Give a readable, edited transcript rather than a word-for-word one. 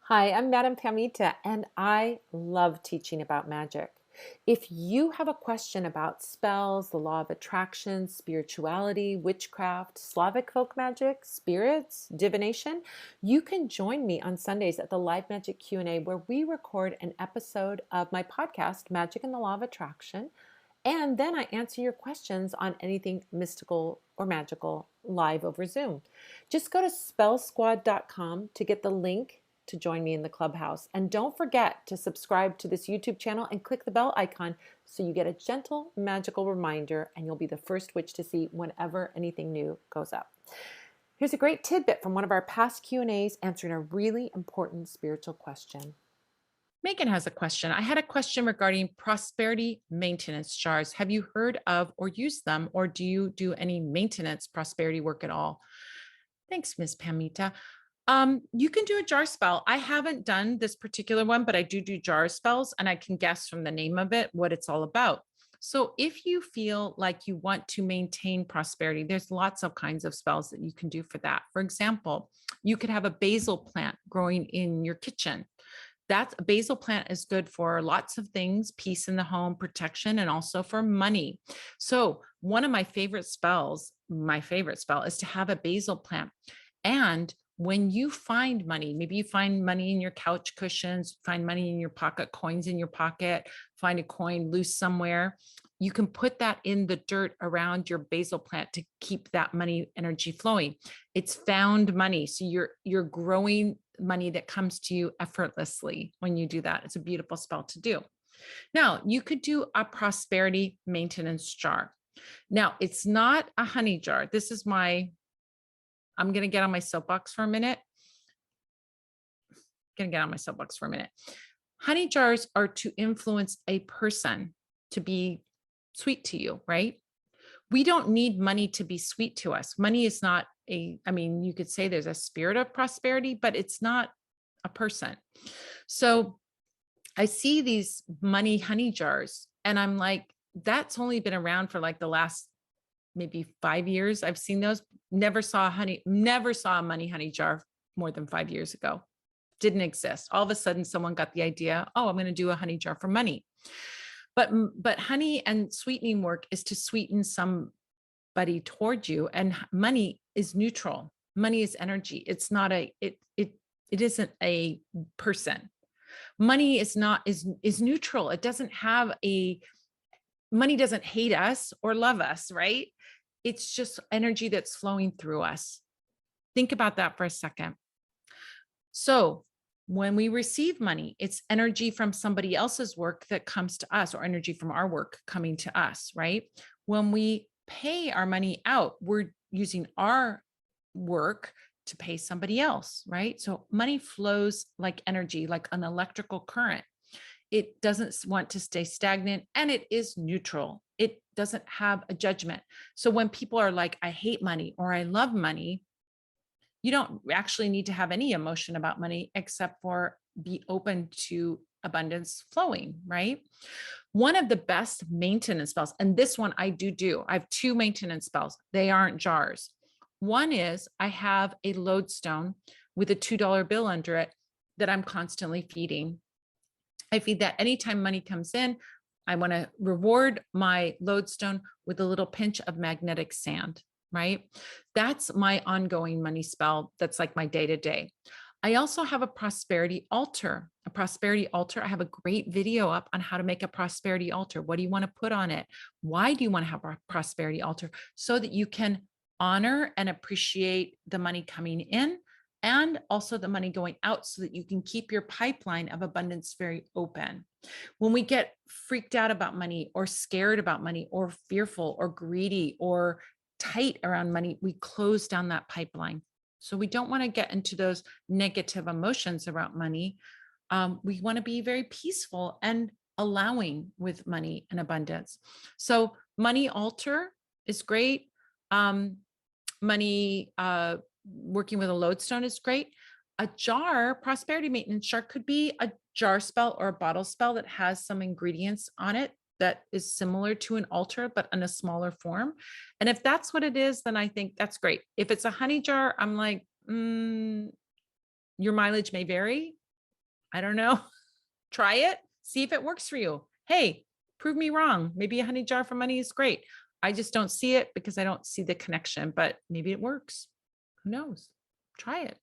Hi, I'm Madame Pamita, and I love teaching about magic. If you have a question about spells, the law of attraction, spirituality, witchcraft, Slavic folk magic, spirits, divination, you can join me on Sundays at the Live Magic Q&A where we record an episode of my podcast, Magic and the Law of Attraction, and then I answer your questions on anything mystical or magical live over Zoom. Just go to spellsquad.com to get the link to join me in the clubhouse. And don't forget to subscribe to this YouTube channel and click the bell icon so you get a gentle, magical reminder and you'll be the first witch to see whenever anything new goes up. Here's a great tidbit from one of our past Q&As answering a really important spiritual question. Megan has a question. I had a question regarding prosperity maintenance jars. Have you heard of or used them, or do you do any maintenance prosperity work at all? Thanks, Miss Pamita. You can do a jar spell. I haven't done this particular one, but I do jar spells, and I can guess from the name of it what it's all about. So if you feel like you want to maintain prosperity, there's lots of kinds of spells that you can do for that. For example, you could have a basil plant growing in your kitchen. That's a basil plant is good for lots of things, peace in the home, protection, and also for money. So one of my favorite spells, my favorite spell is to have a basil plant. And when you find money, maybe you find money in your couch cushions, find money in your pocket, coins in your pocket, find a coin loose somewhere, you can put that in the dirt around your basil plant to keep that money energy flowing. It's found money. So you're growing money that comes to you effortlessly when you do that. It's a beautiful spell to do. Now, you could do a prosperity maintenance jar. Now, it's not a honey jar. This is I'm going to get on my soapbox for a minute. Honey jars are to influence a person to be sweet to you, right? We don't need money to be sweet to us. Money is not you could say there's a spirit of prosperity, but it's not a person. So I see these money honey jars and I'm like, that's only been around for like the last maybe 5 years. I've seen those. Never saw a money honey jar more than 5 years ago. Didn't exist. All of a sudden, someone got the idea, oh, I'm going to do a honey jar for money. But honey and sweetening work is to sweeten somebody toward you, and money is neutral. Money is energy. It's not it isn't a person. Money is neutral. It doesn't have money doesn't hate us or love us, right? It's just energy that's flowing through us. Think about that for a second. So when we receive money, it's energy from somebody else's work that comes to us, or energy from our work coming to us, right? When we pay our money out, we're using our work to pay somebody else, right? So money flows like energy, like an electrical current. It doesn't want to stay stagnant, and it is neutral. It doesn't have a judgment. So when people are like, I hate money or I love money, you don't actually need to have any emotion about money except for be open to abundance flowing, right? One of the best maintenance spells, and this one I do, I have two maintenance spells. They aren't jars. One is I have a lodestone with a $2 bill under it that I'm constantly feeding. I feed that anytime money comes in. I want to reward my lodestone with a little pinch of magnetic sand, right? That's my ongoing money spell. That's like my day to day. I also have a prosperity altar. I have a great video up on how to make a prosperity altar. What do you want to put on it? Why do you want to have a prosperity altar? So that you can honor and appreciate the money coming in and also the money going out, so that you can keep your pipeline of abundance very open. When we get freaked out about money or scared about money or fearful or greedy or tight around money, we close down that pipeline. So we don't want to get into those negative emotions about money. We want to be very peaceful and allowing with money and abundance. So money altar is great. Money working with a lodestone is great. A jar, prosperity maintenance jar, could be a jar spell or a bottle spell that has some ingredients on it that is similar to an altar, but in a smaller form. And if that's what it is, then I think that's great. If it's a honey jar, I'm like, your mileage may vary. I don't know. Try it, see if it works for you. Hey, prove me wrong. Maybe a honey jar for money is great. I just don't see it because I don't see the connection, but maybe it works. Who knows? Try it.